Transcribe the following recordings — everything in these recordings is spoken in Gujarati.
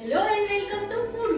Hello and welcome to Food.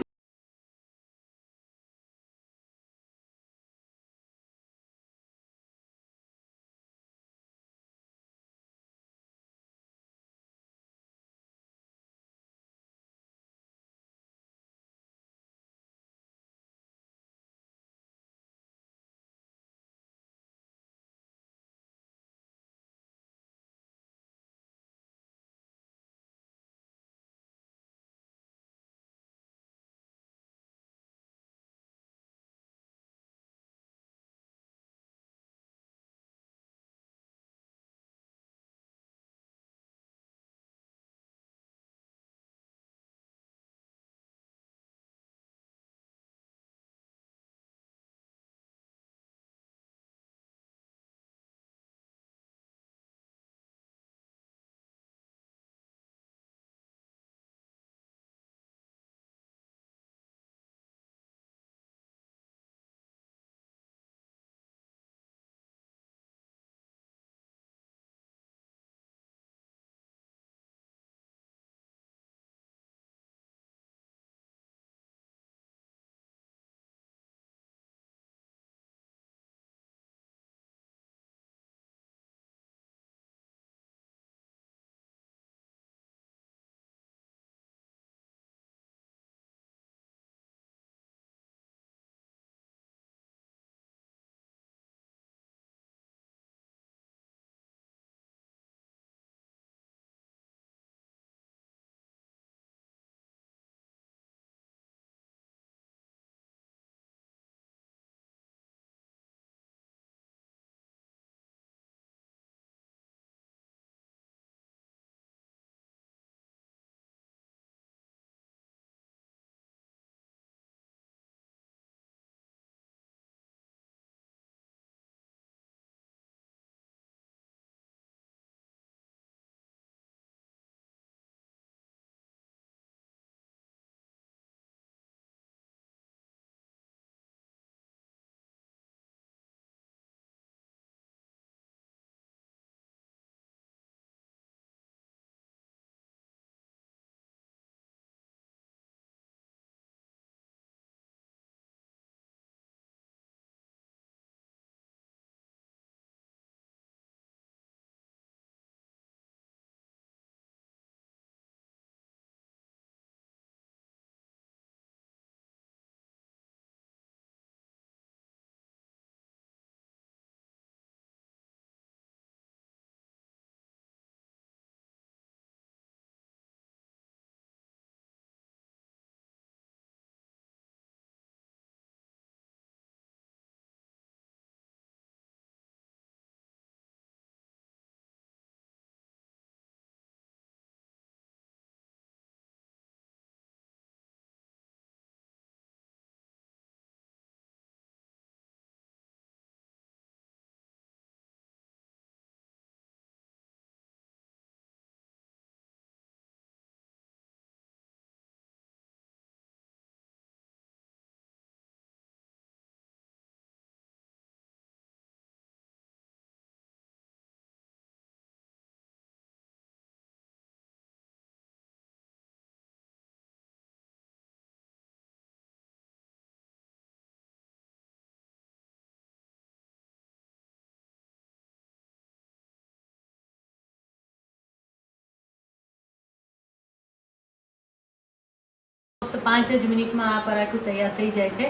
ફક્ત 5 જ મિનિટમાં આ પરાઠું તૈયાર થઈ જાય છે.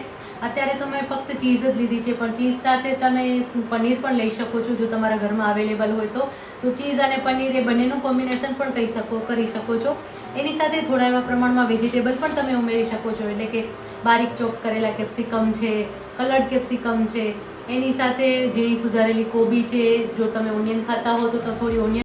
અત્યારે તો મેં ફક્ત ચીઝ જ લીધી છે, પણ ચીઝ સાથે તમે પનીર પણ લઈ શકો છો જો તમારા ઘરમાં અવેલેબલ હોય તો ચીઝ અને પનીર એ બંનેનું કોમ્બિનેશન પણ કરી શકો છો. એની સાથે થોડા એવા પ્રમાણમાં વેજીટેબલ પણ તમે ઉમેરી શકો છો, એટલે કે બારીક ચોપ કરેલા કેપ્સિકમ છે, કલર્ડ કેપ્સિકમ છે, એની સાથે ઝીણી સુધારેલી કોબી છે. જો તમે ઓનિયન ખાતા હો તો થોડી ઓનિયન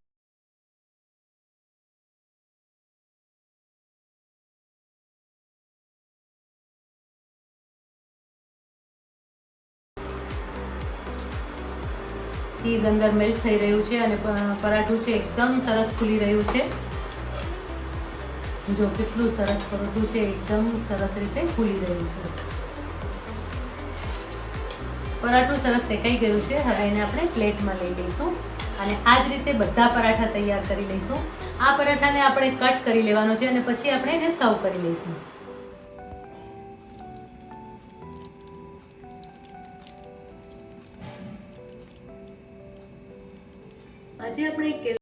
ચીઝ અંદર મેલ્ટ થઈ રહ્યું છે અને પરાઠું છે એકદમ સરસ ફૂલી રહ્યું છે. જો કેટલું સરસ પરાઠું છે, એકદમ સરસ રીતે ફૂલી રહ્યું છે. પરાઠું સરસ શેકાઈ ગયું છે. હવે એને આપણે પ્લેટમાં લઈ લઈશું. અને આ જ રીતે બધા પરાઠા તૈયાર કરી લઈશું. આ પરાઠાને આપણે કટ કરી લેવાનો છે અને પછી આપણે એને સર્વ કરી લઈશું. આજે આપણે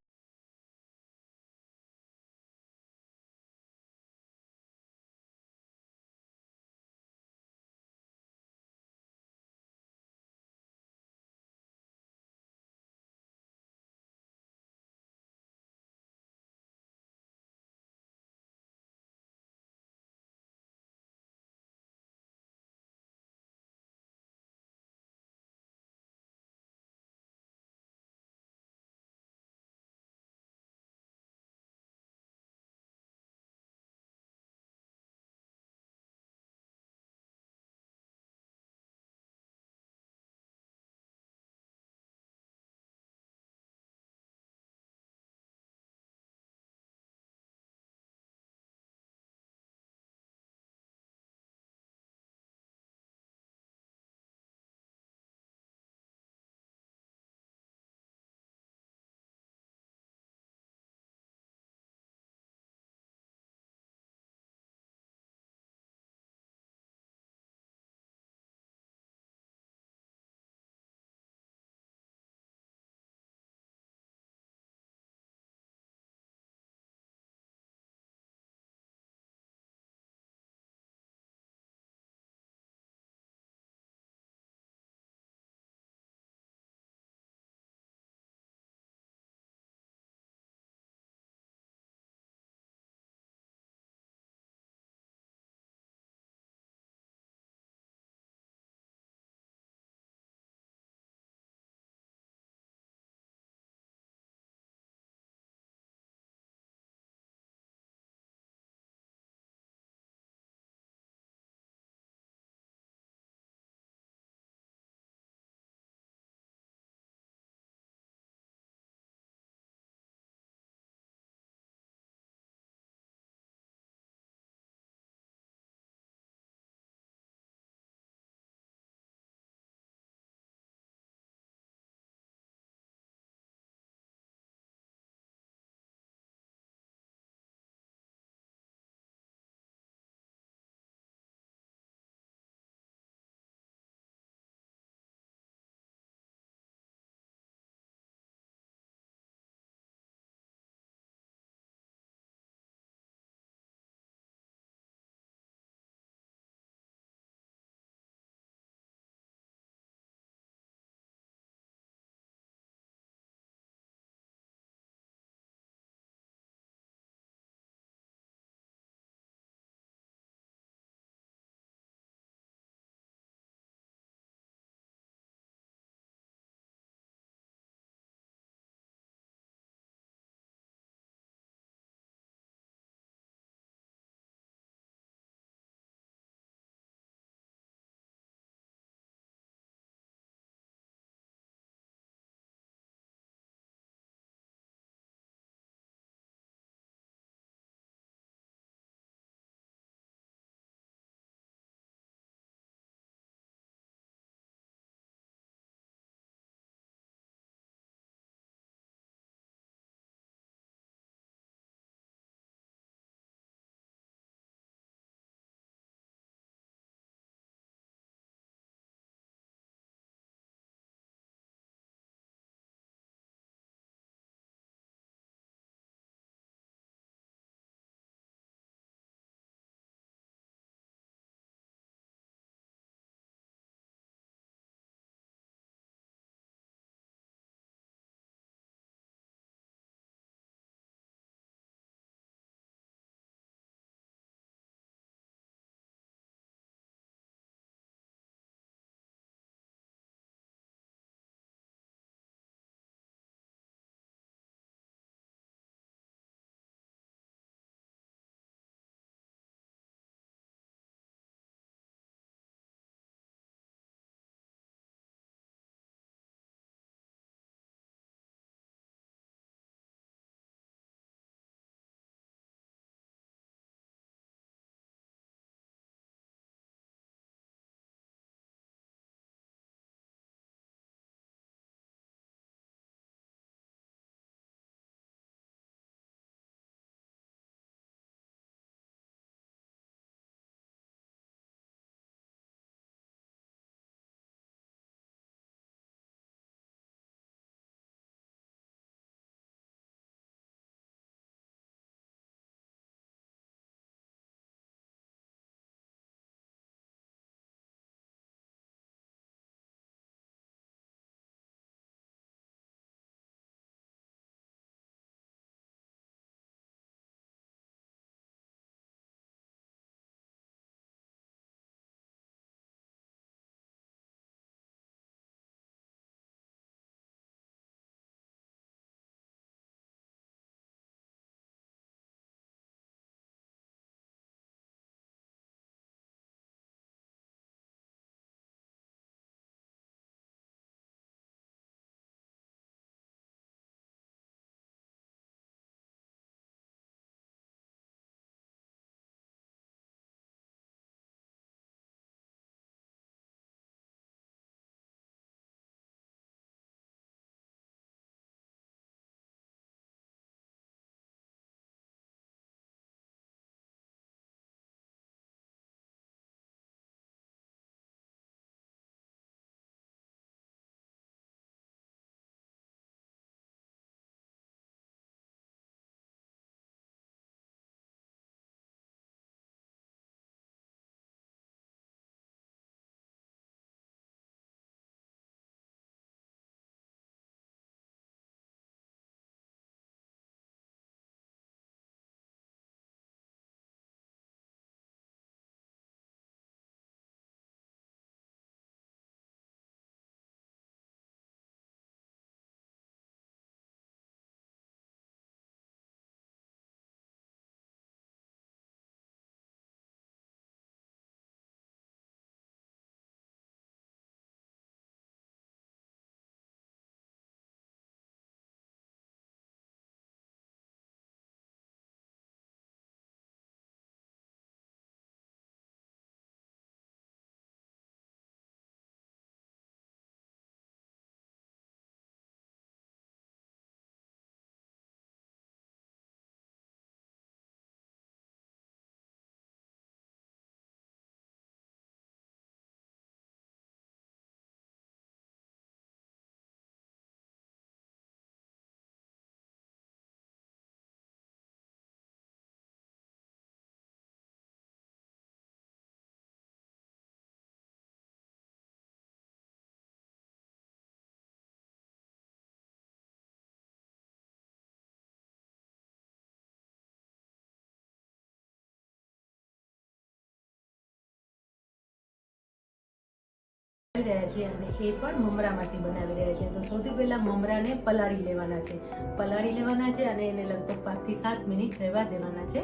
રહ્યા છીએ અને એ પણ મમરામાંથી બનાવી રહ્યા છીએ. તો સૌથી પહેલા મમરાને પલાળી લેવાના છે અને એને લગભગ 5 થી 7 મિનિટ રહેવા દેવાના છે.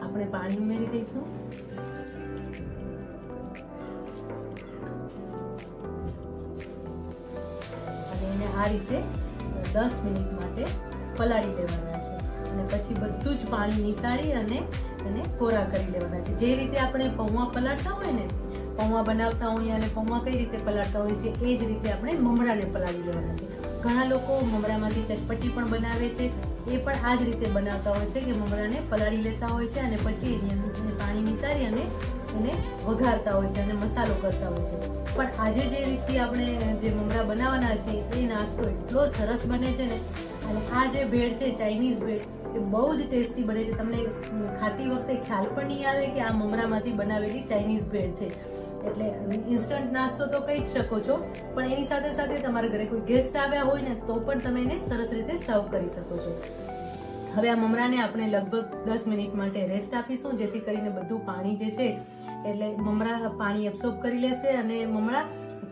આપણે પાણી ઉમેરી દઈશું અને એને આ રીતે 10 મિનિટ માટે પલાળી દેવાના છે અને પછી બધું જ પાણી નીકાળી અને એને કોરા કરી લેવાના છે. જે રીતે આપણે પૌવા પલાળતા હોય ને, પૌવા બનાવતા હોઈએ અને પૌવા કઈ રીતે પલાળતા હોય છે એ જ રીતે આપણે મમરાને પલાળી લેવાના છે. ઘણા લોકો મમરામાંથી ચટપટી પણ બનાવે છે, એ પણ આ જ રીતે બનાવતા હોય છે કે મમરાને પલાળી લેતા હોય છે અને પછી એની અંદર પાણી નીકાળી અને એને વઘારતા હોય છે અને મસાલો કરતા હોય છે. પણ આજે જે રીતે આપણે જે મમરા બનાવવાના છે એ નાસ્તો એટલો સરસ બને છે ને, અને આ જે ભેળ છે ચાઇનીઝ ભેળ એ બહુ જ ટેસ્ટી બને છે. તમને ખાતી વખતે ખ્યાલ પણ નહીં આવે કે આ મમરામાંથી બનાવેલી ચાઇનીઝ ભેળ છે. એટલે ઇન્સ્ટન્ટ નાસ્તો તો કહી જ શકો છો, પણ એની સાથે સાથે તમારા ઘરે કોઈ ગેસ્ટ આવ્યા હોય ને તો પણ તમે એને સરસ રીતે સર્વ કરી શકો છો. હવે આ મમરાને આપણે લગભગ 10 મિનિટ માટે રેસ્ટ આપીશું, જેથી કરીને બધું પાણી જે છે એટલે મમરા પાણી એબ્સોર્બ કરી લેશે અને મમરા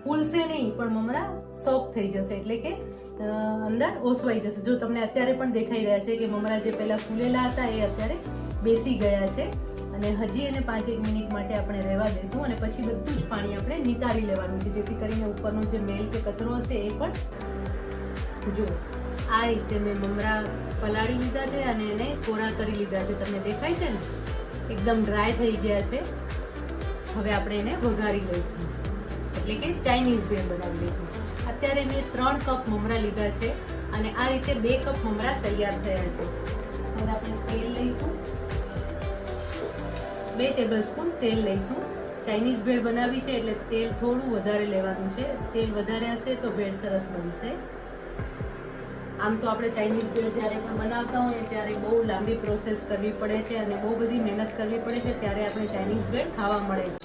ફૂલશે નહીં પણ મમરા સોફ્ટ થઈ જશે, એટલે કે અંદર ઓસવાઈ જશે. જો તમને અત્યારે પણ દેખાઈ રહ્યા છે કે મમરા જે પહેલા ફૂલેલા હતા એ અત્યારે બેસી ગયા છે અને હજી એને 5-1 મિનિટ માટે આપણે રહેવા દઈશું અને પછી બધું જ પાણી આપણે નિતારી લેવાનું છે, જેથી કરીને ઉપરનો જે મેલ કે કચરો હશે એ પણ. જો આ રીતે મેં મમરા પલાળી લીધા છે અને એને કોરા કરી લીધા છે. તમને દેખાય છે ને, એકદમ ડ્રાય થઈ ગયા છે. હવે આપણે એને વઘારી લઈશું, એટલે કે ચાઇનીઝ ભેળ બનાવી લઈશું. અત્યારે મેં 3 કપ મમરા લીધા છે અને આ રીતે 2 કપ મમરા તૈયાર થયા છે. હવે આપણે તેલ લઈશું, 2 ટેબલસ્પૂન તેલ લઈશું. ચાઇનીઝ ભેળ બનાવી છે એટલે તેલ થોડું વધારે લેવાનું છે. તેલ વધારે હશે તો ભેળ સરસ બનશે. આમ તો આપણે ચાઇનીઝ ભેળ જ્યારે પણ બનાવતા હોઈએ ત્યારે બહુ લાંબી પ્રોસેસ કરવી પડે છે અને બહુ બધી મહેનત કરવી પડે છે, ત્યારે આપણે ચાઇનીઝ ભેળ ખાવા મળે છે.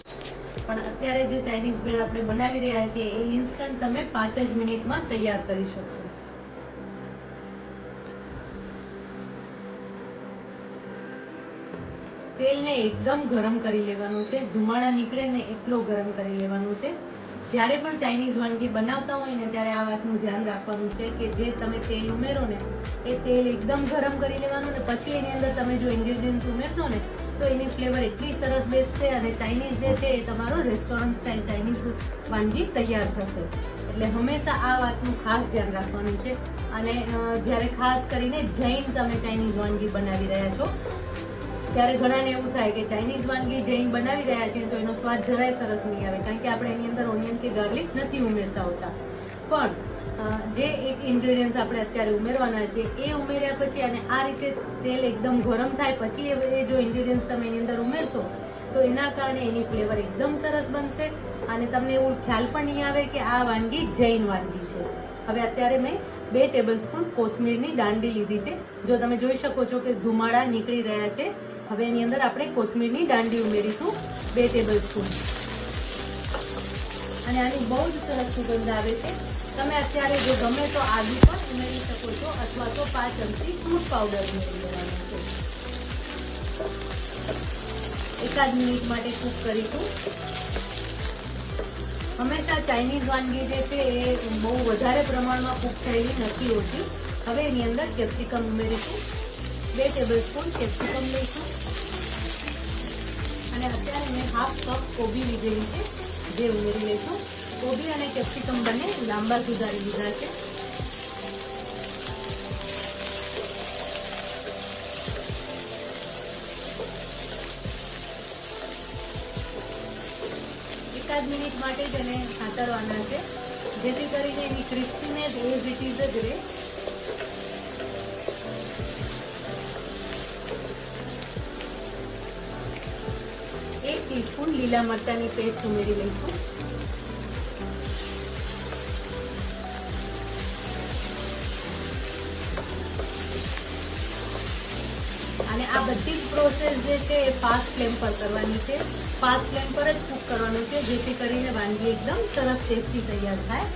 પણ અત્યારે જે ચાઇનીઝ ભેળ આપણે બનાવી રહ્યા છીએ એ ઇન્સ્ટન્ટ તમે 5 જ મિનિટમાં તૈયાર કરી શકશો. તેલને એકદમ ગરમ કરી લેવાનું છે, ધુમાડા નીકળે ને એટલો ગરમ કરી લેવાનું છે. જ્યારે પણ ચાઇનીઝ વાનગી બનાવતા હોય ને ત્યારે આ વાતનું ધ્યાન રાખવાનું છે કે જે તમે તેલ ઉમેરો ને એ તેલ એકદમ ગરમ કરી લેવાનું ને પછી એની અંદર તમે જો ઇન્ગ્રેડિયન્ટ્સ ઉમેરશો ને તો એની ફ્લેવર એટલી સરસ બેસશે અને ચાઇનીઝ જે છે એ તમારો રેસ્ટોરન્ટ સ્ટાઇલ ચાઇનીઝ વાનગી તૈયાર થશે. એટલે હંમેશા આ વાતનું ખાસ ધ્યાન રાખવાનું છે. અને જ્યારે ખાસ કરીને જૈન તમે ચાઇનીઝ વાનગી બનાવી રહ્યા છો ત્યારે ઘણાને એવું થાય કે ચાઇનીઝ વાનગી જૈન બનાવી રહ્યા છીએ તો એનો સ્વાદ જરાય સરસ નહીં આવે, કારણ કે આપણે એની અંદર ઓનિયન કે ગાર્લિક નથી ઉમેરતા હોતા. પણ જે એક ઇન્ગ્રેડિયન્ટ્સ આપણે અત્યારે ઉમેરવાના છે એ ઉમેર્યા પછી અને આ રીતે તેલ એકદમ ગરમ થાય પછી એ જો ઇન્ગ્રેડિયન્ટ્સ તમે એની અંદર ઉમેરશો તો એના કારણે એની ફ્લેવર એકદમ સરસ બનશે અને તમને એવું ખ્યાલ પણ નહીં આવે કે આ વાનગી જૈન વાનગી છે. હવે અત્યારે મેં 2 ટેબલસ્પૂન કોથમીરની દાંડી લીધી છે. જો તમે જોઈ શકો છો કે ધુમાડા નીકળી રહ્યા છે. હવે એની અંદર આપણે કોથમીરની દાંડી ઉમેરીશું 2 ટેબલસ્પૂન અને આની બહુ જ સરસ સુગંધ આવે છે. તમે અત્યારે જો ગમે તો આદુ પણ ઉમેરી શકો છો અથવા તો 5 ચમચી ફૂડ પાવડર ઉમેરી દેવાનો છે. 1 મિનિટ માટે કૂક કરીશું. હંમેશા ચાઇનીઝ વાનગી જે છે એ બહુ વધારે પ્રમાણમાં કૂક થયેલી નથી હોતી. હવે એની અંદર કેપ્સિકમ ઉમેરીશું, 2 ટેબલસ્પૂન કેપ્સિકમ લઈશું અને અત્યારે મેં 1/2 કપ કોબી લીધેલી છે જે ઉમેરી લઈશું. કોબી અને કેપ્સિકમ બંને લાંબા સુધારી લીધા છે. મિનિટ માટે જ એને સાતરવાના છે, જેથી કરીને એની ક્રિસ્પીનેસ એઝ ઇટ ઇઝ જ રહે. એક ટીસ્પૂન લીલા મરચાંની પેસ્ટ ઉમેરી લઈશું. અને આ બધી જ પ્રોસેસ જે છે એ ફાસ્ટ ફ્લેમ પર કરવાની છે. ફાસ્ટ ફ્લેમ પર જ કૂક કરવાનું છે, જેથી કરીને વાનગી એકદમ સરસ ટેસ્ટી તૈયાર થાય.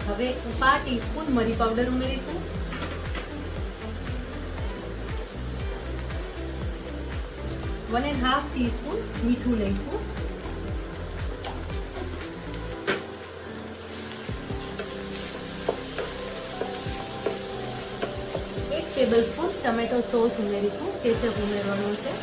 હવે 1/2 ટીસ્પૂન મરી પાવડર ઉમેરીશું. 1.5 ટીસ્પૂન મીઠું લઈશું. ટેબલસ્પૂન ટમેટો સોસ ઉમેરીશું, કેચઅપ ઉમેરવાનું છે.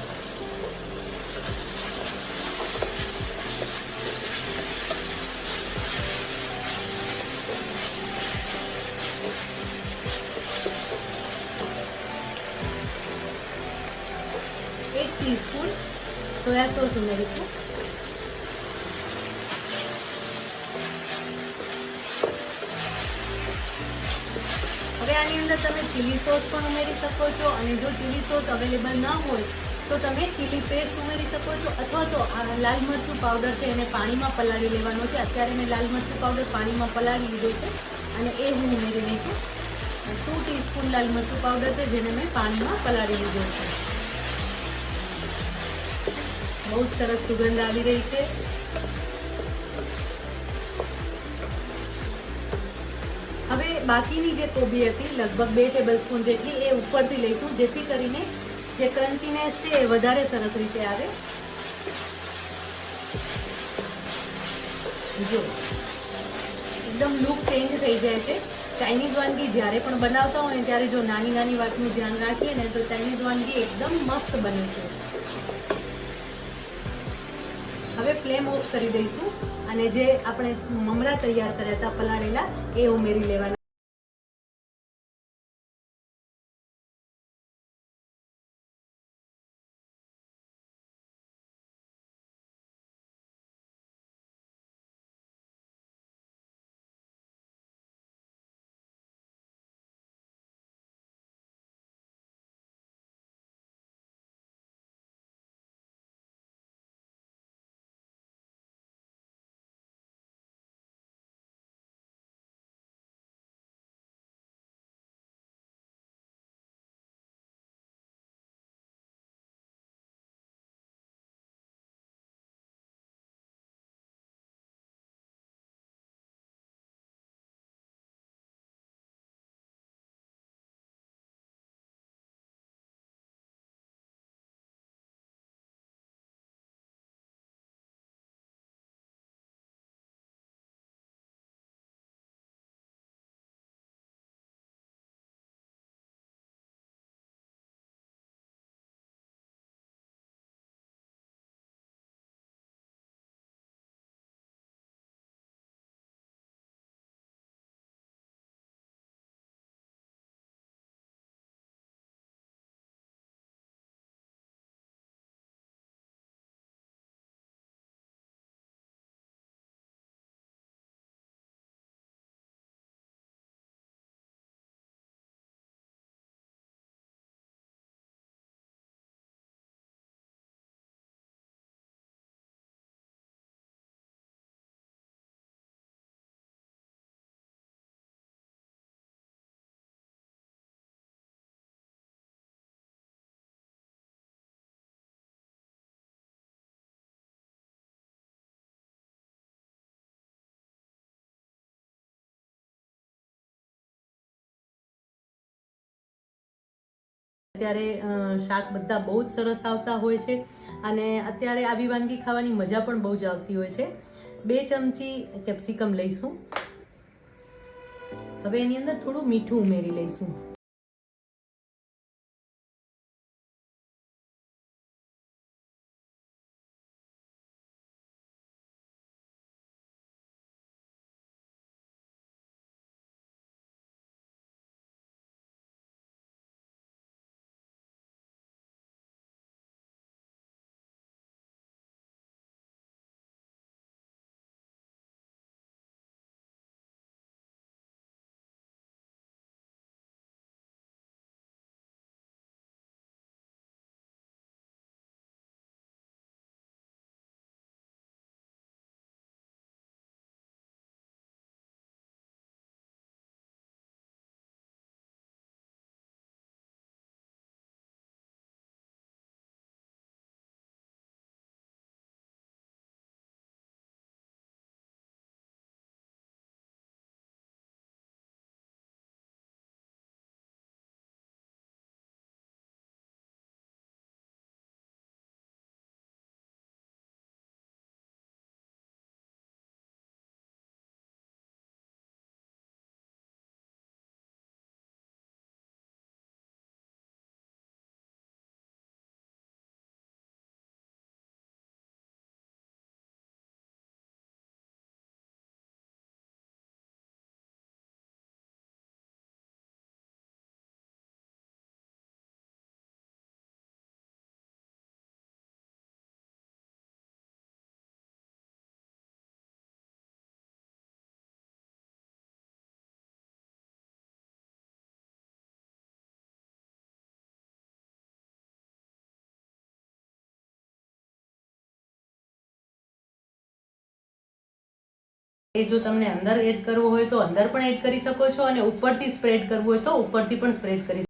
એક ટીસ્પૂન સોયા સોસ ઉમેરીશું. હવે આની અંદર તમે ચીલી સોસ પણ ઉમેરી શકો છો, અને જો ચીલી સોસ અવેલેબલ ના હોય તો તમે ચીલી પેસ્ટ ઉમેરી શકો છો, અથવા તો આ લાલ મરચું પાવડર છે એને પાણીમાં પલાળી લેવાનો છે. અત્યારે મેં લાલ મરચું પાવડર પાણીમાં પલાળી લીધો છે અને એ હું ઉમેરી લઈશ છું. 2 ટીસ્પૂન લાલ મરચું પાવડર છે જેને મેં પાણીમાં પલાળી લીધો છે. બહુ જ સરસ સુગંધ આવી રહી છે. હવે બાકીની જે કોબી હતી લગભગ 2 ટેબલસ્પૂન જેટલી એ ઉપરથી લઈશું, જેથી કરીને જે ક્રન્ચીનેસ છે એ વધારે સરસ રીતે આવે. જો એકદમ લુક ચેન્જ થઈ જાય છે. ચાઇનીઝ વાનગી જ્યારે પણ બનાવતા હોય ત્યારે જો નાની નાની વાતનું ધ્યાન રાખીએ ને તો ચાઇનીઝ વાનગી એકદમ મસ્ત બને છે. હવે ફ્લેમ ઓફ કરી દઈશું અને જે આપણે મમરા તૈયાર કર્યા હતા પલાળેલા એ ઉમેરી લેવાના. અત્યારે શાક બધા બહુ જ સરસ આવતા હોય છે અને અત્યારે આવી વાનગી ખાવાની મજા પણ બહુ જ આવતી હોય છે. 2 ચમચી કેપ્સિકમ લઈશું. હવે એની અંદર થોડું મીઠું ઉમેરી લઈશું. એ જો તમને અંદર એડ કરવો હોય તો અંદર પણ એડ કરી શકો છો અને ઉપરથી સ્પ્રેડ કરવું હોય તો ઉપરથી પણ સ્પ્રેડ કરી શકો.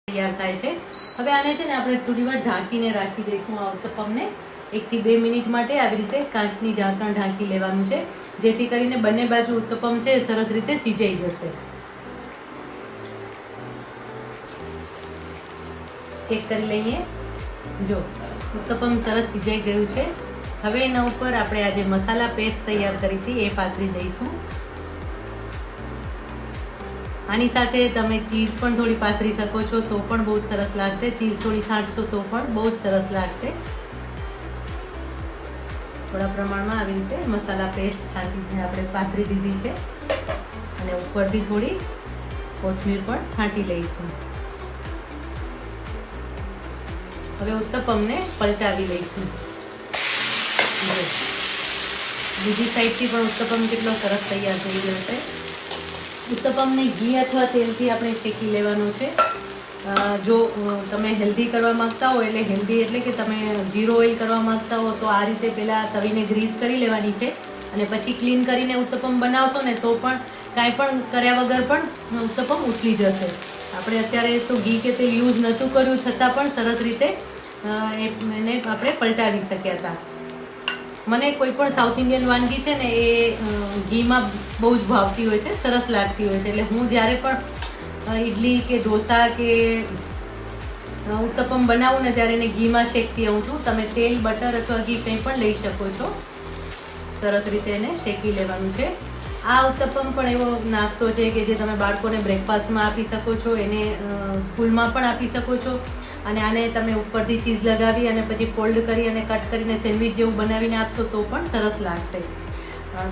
તૈયાર થાય છે. હવે આને છે ને આપણે થોડી વાર ઢાંકીને રાખી દઈશું. આ ઉત્તપમને 1 થી 2 મિનિટ માટે આવી રીતે કાચની ઢાંકણ ઢાંકી લેવાનું છે, જેથી કરીને બંને બાજુ ઉત્તપમ છે સરસ રીતે સિજાઈ જશે. ચેક કરી લઈએ. જો ઉત્તપમ સરસ સિજાઈ ગયું છે. હવે એના ઉપર આપણે આ જે મસાલા પેસ્ટ તૈયાર કરી હતી એ પાથરી દઈશું. આની સાથે તમે ચીઝ પણ થોડી પાથરી શકો છો તો પણ બહુ જ સરસ લાગશે. ચીઝ થોડી છાંટશો તો પણ બહુ જ સરસ લાગશે. થોડા પ્રમાણમાં આવી રીતે મસાલા પેસ્ટ છાંટીને આપણે પાથરી દીધી છે અને ઉપરથી થોડી કોથમીર પણ છાંટી લઈશું. હવે ઉત્તપમને પલટાવી લઈશું. બીજી સાઈડથી પણ ઉત્તપમ કેટલો સરસ તૈયાર થઈ ગયો છે. ઉત્તપમને ઘી અથવા તેલથી આપણે શેકી લેવાનું છે. જો તમે હેલ્ધી કરવા માંગતા હો એટલે હેલ્ધી એટલે કે તમે જીરો ઓઇલ કરવા માંગતા હો તો આ રીતે પહેલાં તવીને ગ્રીસ કરી લેવાની છે અને પછી ક્લીન કરીને ઉત્તપમ બનાવશો ને તો પણ કાંઈ પણ કર્યા વગર પણ ઉત્તપમ ઉછલી જશે. આપણે અત્યારે તો ઘી કે તેલ યુઝ નહોતું કર્યું છતાં પણ સરસ રીતે એને આપણે પલટાવી શક્યા હતા. મને કોઈ પણ સાઉથ ઇન્ડિયન વાનગી છે ને એ ઘીમાં બહુ જ ભાવતી હોય છે, સરસ લાગતી હોય છે. એટલે હું જ્યારે પણ ઇડલી કે ઢોસા કે ઉત્તપમ બનાવું ને ત્યારે એને ઘીમાં શેકતી આવું છું. તમે તેલ, બટર અથવા ઘી કંઈ પણ લઈ શકો છો. સરસ રીતે એને શેકી લેવાનું છે. આ ઉત્તપમ પણ એવો નાસ્તો છે કે જે તમે બાળકોને બ્રેકફાસ્ટમાં આપી શકો છો, એને સ્કૂલમાં પણ આપી શકો છો. અને આને તમે ઉપરથી ચીઝ લગાવી અને પછી ફોલ્ડ કરી અને કટ કરીને સેન્ડવિચ જેવું બનાવીને આપશો તો પણ સરસ લાગશે.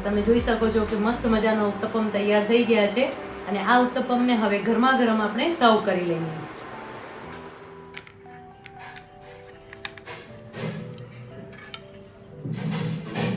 તમે જોઈ શકો છો કે મસ્ત મજાનો ઉત્તપમ તૈયાર થઈ ગયા છે અને આ ઉત્તપમને હવે ગરમા ગરમ આપણે સર્વ કરી લઈએ.